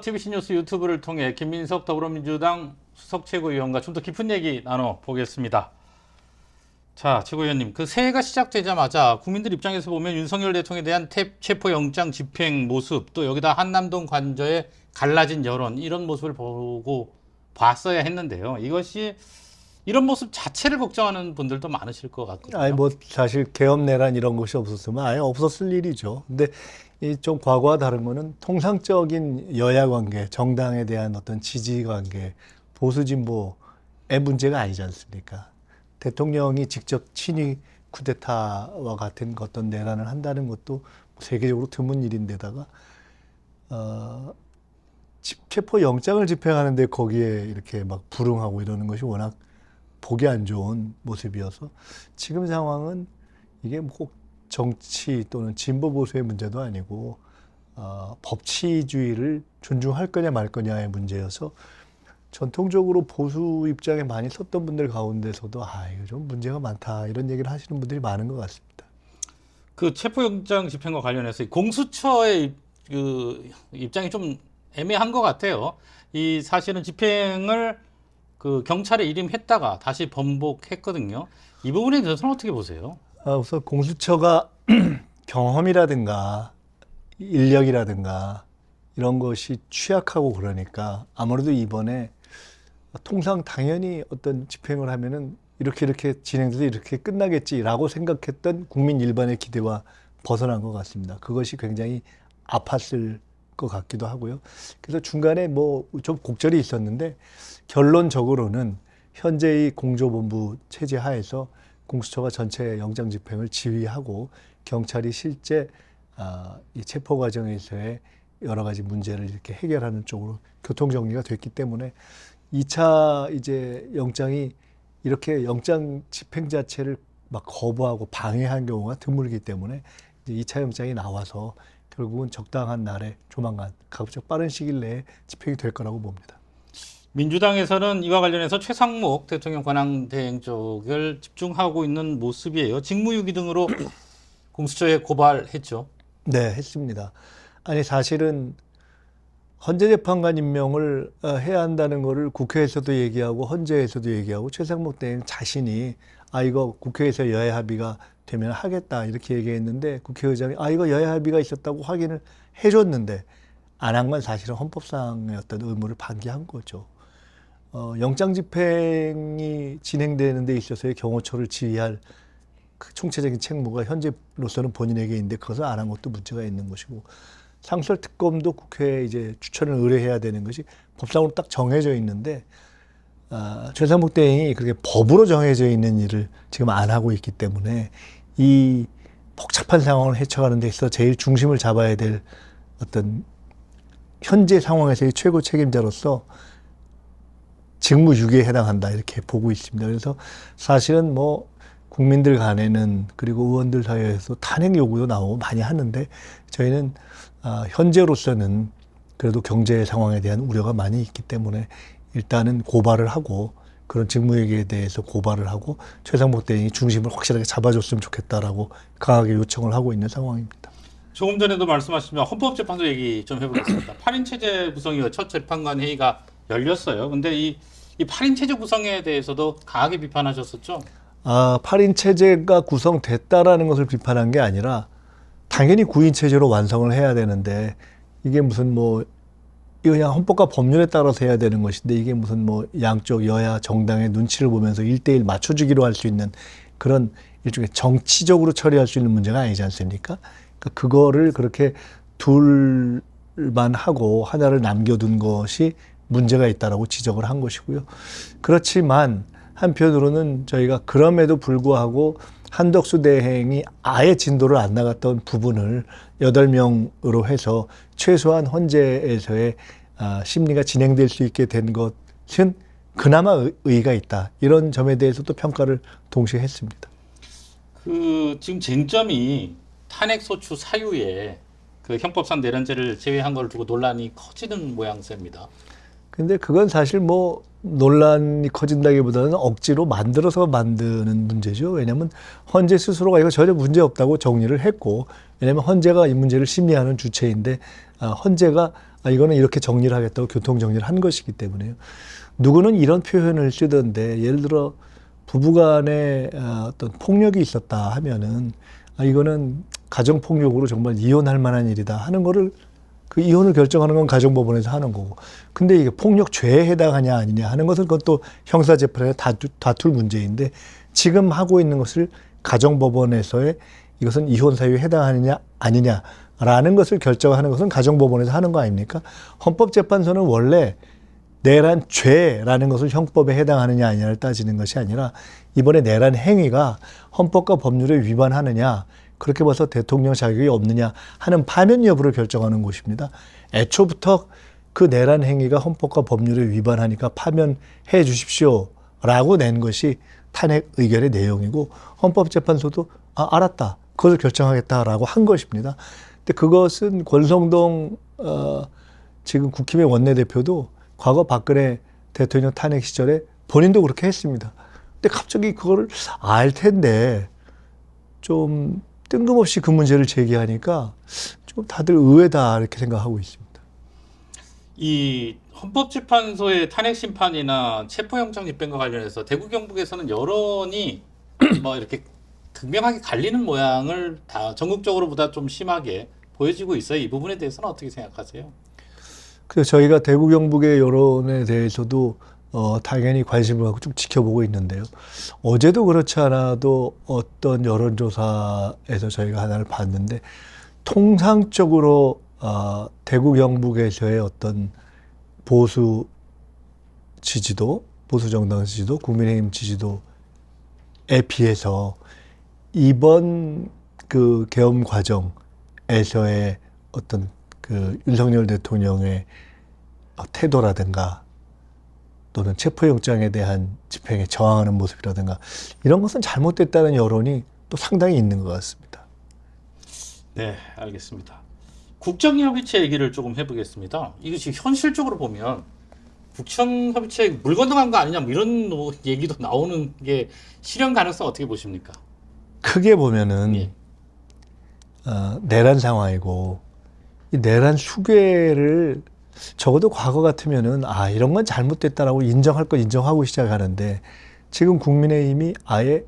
TBC 뉴스 유튜브를 통해 김민석 더불어민주당 수석 최고위원과 좀 더 깊은 얘기 나눠보겠습니다. 자, 최고위원님, 그 새해가 시작되자마자 국민들 입장에서 보면 윤석열 대통령에 대한 체포영장 집행 모습, 또 여기다 한남동 관저의 갈라진 여론, 이런 모습을 보고 봤어야 했는데요. 이런 모습 자체를 걱정하는 분들도 많으실 것 같거든요. 아니 뭐 사실 계엄내란 이런 것이 없었으면 아예 없었을 일이죠. 근데 이 좀 과거와 다른 거는 통상적인 여야 관계, 정당에 대한 어떤 지지 관계, 보수 진보의 문제가 아니지 않습니까? 대통령이 직접 친위 쿠데타와 같은 어떤 내란을 한다는 것도 세계적으로 드문 일인데다가 체포 영장을 집행하는데 거기에 이렇게 막 불응하고 이러는 것이 워낙 보기 안 좋은 모습이어서 지금 상황은 이게 꼭 정치 또는 진보 보수의 문제도 아니고 법치주의를 존중할 거냐 말 거냐의 문제여서 전통적으로 보수 입장에 많이 섰던 분들 가운데서도 이거 좀 문제가 많다 이런 얘기를 하시는 분들이 많은 것 같습니다. 그 체포영장 집행과 관련해서 공수처의 그 입장이 좀 애매한 것 같아요. 이 사실은 집행을 그 경찰에 일임했다가 다시 번복했거든요. 이 부분에 대해서는 어떻게 보세요? 우선 공수처가 경험이라든가 인력이라든가 이런 것이 취약하고 그러니까 아무래도 이번에 통상 당연히 어떤 집행을 하면은 이렇게 진행돼서 이렇게 끝나겠지라고 생각했던 국민 일반의 기대와 벗어난 것 같습니다. 그것이 굉장히 아팠을 것 같기도 하고요. 그래서 중간에 뭐 좀 곡절이 있었는데 결론적으로는 현재의 공조본부 체제 하에서 공수처가 전체 영장 집행을 지휘하고 경찰이 실제 이 체포 과정에서의 여러 가지 문제를 이렇게 해결하는 쪽으로 교통 정리가 됐기 때문에 2차 이제 영장이 이렇게 영장 집행 자체를 막 거부하고 방해한 경우가 드물기 때문에 이제 2차 영장이 나와서 결국은 적당한 날에 조만간 가급적 빠른 시일 내에 집행이 될 거라고 봅니다. 민주당에서는 이와 관련해서 최상목 대통령 권한대행 쪽을 집중하고 있는 모습이에요. 직무유기 등으로 공수처에 고발했죠. 네, 했습니다. 아니 사실은 헌재재판관 임명을 해야 한다는 거를 국회에서도 얘기하고 헌재에서도 얘기하고 최상목 대행 자신이 이거 국회에서 여야 합의가 되면 하겠다 이렇게 얘기했는데 국회의장이 이거 여야 합의가 있었다고 확인을 해줬는데 안 한 건 사실은 헌법상의 어떤 의무를 방기한 거죠. 영장 집행이 진행되는 데 있어서의 경호처를 지휘할 그 총체적인 책무가 현재로서는 본인에게 있는데 그것을 안 한 것도 문제가 있는 것이고 상설특검도 국회에 이제 추천을 의뢰해야 되는 것이 법상으로 딱 정해져 있는데 최상목 대행이 그렇게 법으로 정해져 있는 일을 지금 안 하고 있기 때문에 이 복잡한 상황을 헤쳐가는 데 있어서 제일 중심을 잡아야 될 어떤 현재 상황에서의 최고 책임자로서 직무유기에 해당한다 이렇게 보고 있습니다. 그래서 사실은 뭐 국민들 간에는 그리고 의원들 사이에서 탄핵 요구도 나오고 많이 하는데 저희는 현재로서는 그래도 경제 상황에 대한 우려가 많이 있기 때문에 일단은 고발을 하고 그런 직무유기에 대해서 고발을 하고 최상목 대행이 중심을 확실하게 잡아줬으면 좋겠다라고 강하게 요청을 하고 있는 상황입니다. 조금 전에도 말씀하셨지만 헌법재판소 얘기 좀 해보겠습니다. 8인 체제 구성이와 첫 재판관 회의가 열렸어요. 근데 이 8인 체제 구성에 대해서도 강하게 비판하셨었죠? 8인 체제가 구성됐다라는 것을 비판한 게 아니라 당연히 9인 체제로 완성을 해야 되는데 이게 무슨 뭐 이거 그냥 헌법과 법률에 따라서 해야 되는 것인데 이게 무슨 뭐 양쪽 여야 정당의 눈치를 보면서 1대1 맞춰주기로 할 수 있는 그런 일종의 정치적으로 처리할 수 있는 문제가 아니지 않습니까? 그러니까 그거를 그렇게 둘만 하고 하나를 남겨둔 것이 문제가 있다라고 지적을 한 것이고요. 그렇지만 한편으로는 저희가 그럼에도 불구하고 한덕수 대행이 아예 진도를 안 나갔던 부분을 8명으로 해서 최소한 헌재에서의 심리가 진행될 수 있게 된 것은 그나마 의의가 있다. 이런 점에 대해서도 평가를 동시에 했습니다. 지금 쟁점이 탄핵 소추 사유에 그 형법상 내란죄를 제외한 걸 두고 논란이 커지는 모양새입니다. 근데 그건 사실 뭐 논란이 커진다기보다는 억지로 만들어서 만드는 문제죠. 왜냐하면 헌재 스스로가 이거 전혀 문제 없다고 정리를 했고, 왜냐하면 헌재가 이 문제를 심리하는 주체인데 헌재가 이거는 이렇게 정리를 하겠다고 교통 정리를 한 것이기 때문에요. 누구는 이런 표현을 쓰던데 예를 들어 부부간에 어떤 폭력이 있었다 하면은 이거는 가정폭력으로 정말 이혼할 만한 일이다 하는 거를 그 이혼을 결정하는 건 가정법원에서 하는 거고. 근데 이게 폭력죄에 해당하냐 아니냐 하는 것은 그건 또 형사재판에 다툴 문제인데 지금 하고 있는 것을 가정법원에서의 이것은 이혼 사유에 해당하느냐 아니냐라는 것을 결정하는 것은 가정법원에서 하는 거 아닙니까? 헌법재판소는 원래 내란 죄라는 것을 형법에 해당하느냐 아니냐를 따지는 것이 아니라 이번에 내란 행위가 헌법과 법률에 위반하느냐 그렇게 봐서 대통령 자격이 없느냐 하는 파면 여부를 결정하는 곳입니다. 애초부터 그 내란 행위가 헌법과 법률에 위반하니까 파면해 주십시오라고 낸 것이 탄핵 의결의 내용이고 헌법재판소도 알았다. 그것을 결정하겠다라고 한 것입니다. 근데 그것은 권성동 지금 국힘의 원내대표도 과거 박근혜 대통령 탄핵 시절에 본인도 그렇게 했습니다. 근데 갑자기 그거를 알 텐데 좀 뜬금없이 그 문제를 제기하니까 좀 다들 의외다 이렇게 생각하고 있습니다. 이 헌법재판소의 탄핵 심판이나 체포영장 집행과 관련해서 대구 경북에서는 여론이 뭐 이렇게 극명하게 갈리는 모양을 다 전국적으로보다 좀 심하게 보여지고 있어요. 이 부분에 대해서는 어떻게 생각하세요? 그래서 저희가 대구 경북의 여론에 대해서도 당연히 관심을 갖고 좀 지켜보고 있는데요. 어제도 그렇지 않아도 어떤 여론조사에서 저희가 하나를 봤는데 통상적으로 대구 경북에서의 어떤 보수 지지도, 보수 정당 지지도, 국민의힘 지지도에 비해서 이번 그 계엄 과정에서의 어떤 그 윤석열 대통령의 태도라든가 또는 체포영장에 대한 집행에 저항하는 모습이라든가 이런 것은 잘못됐다는 여론이 또 상당히 있는 것 같습니다. 네, 알겠습니다. 국정협의체 얘기를 조금 해보겠습니다. 이것이 현실적으로 보면 국정협의체 물 건너간 거 아니냐 뭐 이런 얘기도 나오는 게 실현 가능성 어떻게 보십니까? 크게 보면은 예. 내란 상황이고 이 내란 수괴를 적어도 과거 같으면은 이런 건 잘못됐다라고 인정할 건 인정하고 시작하는데 지금 국민의힘이 아예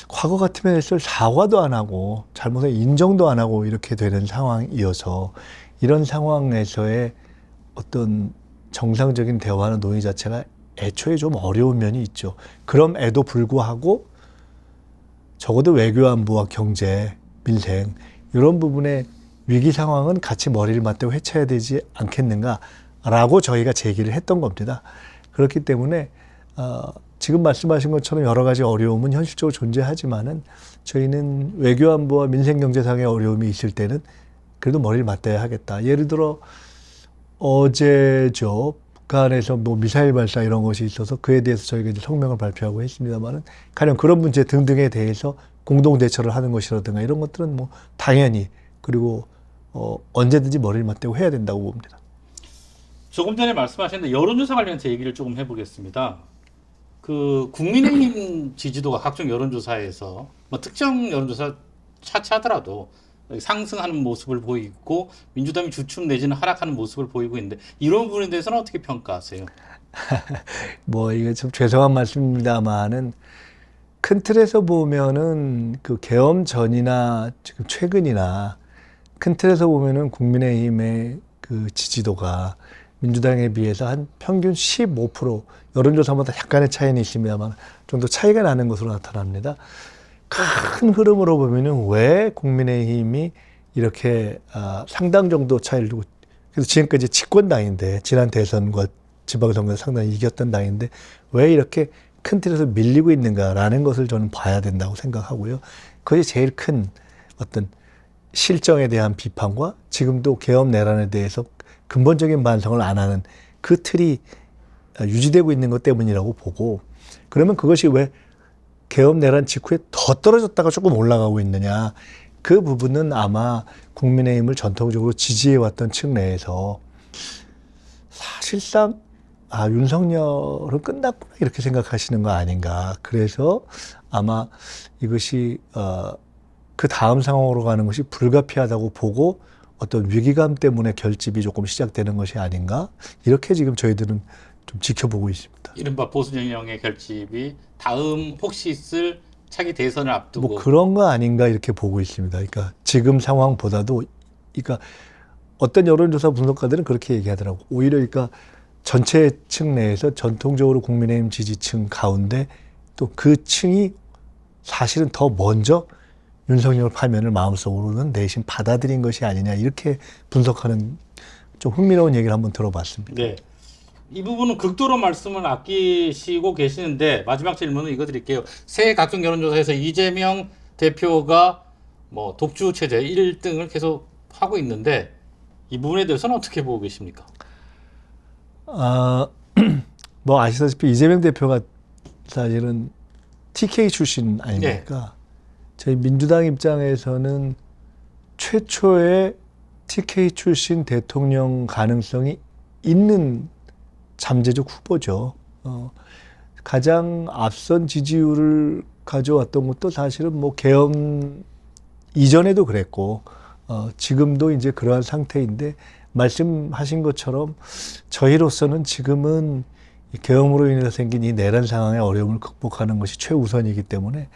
과거 같으면 했을 사과도 안 하고 잘못을 인정도 안 하고 이렇게 되는 상황이어서 이런 상황에서의 어떤 정상적인 대화나 논의 자체가 애초에 좀 어려운 면이 있죠. 그럼에도 불구하고 적어도 외교 안보와 경제, 민생 이런 부분에 위기 상황은 같이 머리를 맞대고 해쳐야 되지 않겠는가라고 저희가 제기를 했던 겁니다. 그렇기 때문에 지금 말씀하신 것처럼 여러 가지 어려움은 현실적으로 존재하지만은 저희는 외교 안보와 민생 경제상의 어려움이 있을 때는 그래도 머리를 맞대야 하겠다. 예를 들어 어제죠. 북한에서 뭐 미사일 발사 이런 것이 있어서 그에 대해서 저희가 이제 성명을 발표하고 했습니다만은 가령 그런 문제 등등에 대해서 공동 대처를 하는 것이라든가 이런 것들은 뭐 당연히 그리고 언제든지 머리를 맞대고 해야 된다고 봅니다. 조금 전에 말씀하셨는데 여론조사 관련해서 얘기를 조금 해보겠습니다. 그 국민의힘 지지도가 각종 여론조사에서 뭐 특정 여론조사 차치하더라도 상승하는 모습을 보이고 민주당이 주춤 내지는 하락하는 모습을 보이고 있는데 이런 부분에 대해서는 어떻게 평가하세요? 뭐 이게 좀 죄송한 말씀입니다만은 큰 틀에서 보면은 그 계엄 전이나 지금 최근이나 큰 틀에서 보면은 국민의힘의 그 지지도가 민주당에 비해서 한 평균 15% 여론조사마다 약간의 차이는 있습니다만 정도 차이가 나는 것으로 나타납니다. 큰 흐름으로 보면은 왜 국민의힘이 이렇게 상당 정도 차이를 두고 그래서 지금까지 집권당인데 지난 대선과 지방선거에서 상당히 이겼던 당인데 왜 이렇게 큰 틀에서 밀리고 있는가라는 것을 저는 봐야 된다고 생각하고요. 그것이 제일 큰 어떤 실정에 대한 비판과 지금도 계엄 내란에 대해서 근본적인 반성을 안 하는 그 틀이 유지되고 있는 것 때문이라고 보고 그러면 그것이 왜 계엄 내란 직후에 더 떨어졌다가 조금 올라가고 있느냐 그 부분은 아마 국민의힘을 전통적으로 지지해왔던 층 내에서 사실상 윤석열은 끝났구나 이렇게 생각하시는 거 아닌가. 그래서 아마 이것이 그 다음 상황으로 가는 것이 불가피하다고 보고 어떤 위기감 때문에 결집이 조금 시작되는 것이 아닌가 이렇게 지금 저희들은 좀 지켜보고 있습니다. 이른바 보수 진영의 결집이 다음 혹시 있을 차기 대선을 앞두고 뭐 그런 거 아닌가 이렇게 보고 있습니다. 그러니까 지금 상황보다도 그러니까 어떤 여론조사 분석가들은 그렇게 얘기하더라고. 오히려 그러니까 전체 층 내에서 전통적으로 국민의힘 지지층 가운데 또 그 층이 사실은 더 먼저 윤석열 파면을 마음속으로는 내심 받아들인 것이 아니냐 이렇게 분석하는 좀 흥미로운 얘기를 한번 들어봤습니다. 네. 이 부분은 극도로 말씀을 아끼시고 계시는데 마지막 질문은 이거 드릴게요. 새 각종 여론조사에서 이재명 대표가 뭐 독주 체제 1등을 계속 하고 있는데 이 부분에 대해서는 어떻게 보고 계십니까? 뭐 아시다시피 이재명 대표가 사실은 TK 출신 아닙니까? 저희 민주당 입장에서는 최초의 TK 출신 대통령 가능성이 있는 잠재적 후보죠. 가장 앞선 지지율을 가져왔던 것도 사실은 뭐 계엄 이전에도 그랬고, 지금도 이제 그러한 상태인데, 말씀하신 것처럼 저희로서는 지금은 이 계엄으로 인해서 생긴 이 내란 상황의 어려움을 극복하는 것이 최우선이기 때문에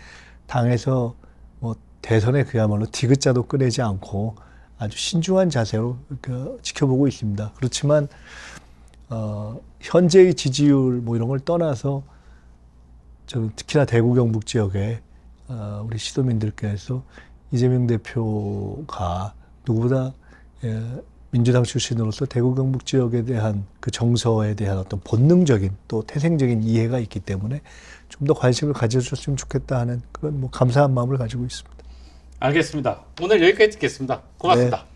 당에서 뭐 대선에 그야말로 디귿자도 꺼내지 않고 아주 신중한 자세로 지켜보고 있습니다. 그렇지만 현재의 지지율 뭐 이런 걸 떠나서 저는 특히나 대구 경북 지역에 우리 시도민들께서 이재명 대표가 누구보다 민주당 출신으로서 대구 경북 지역에 대한 그 정서에 대한 어떤 본능적인 또 태생적인 이해가 있기 때문에 좀 더 관심을 가져줬으면 좋겠다 하는 그런 뭐 감사한 마음을 가지고 있습니다. 알겠습니다. 오늘 여기까지 듣겠습니다. 고맙습니다. 네.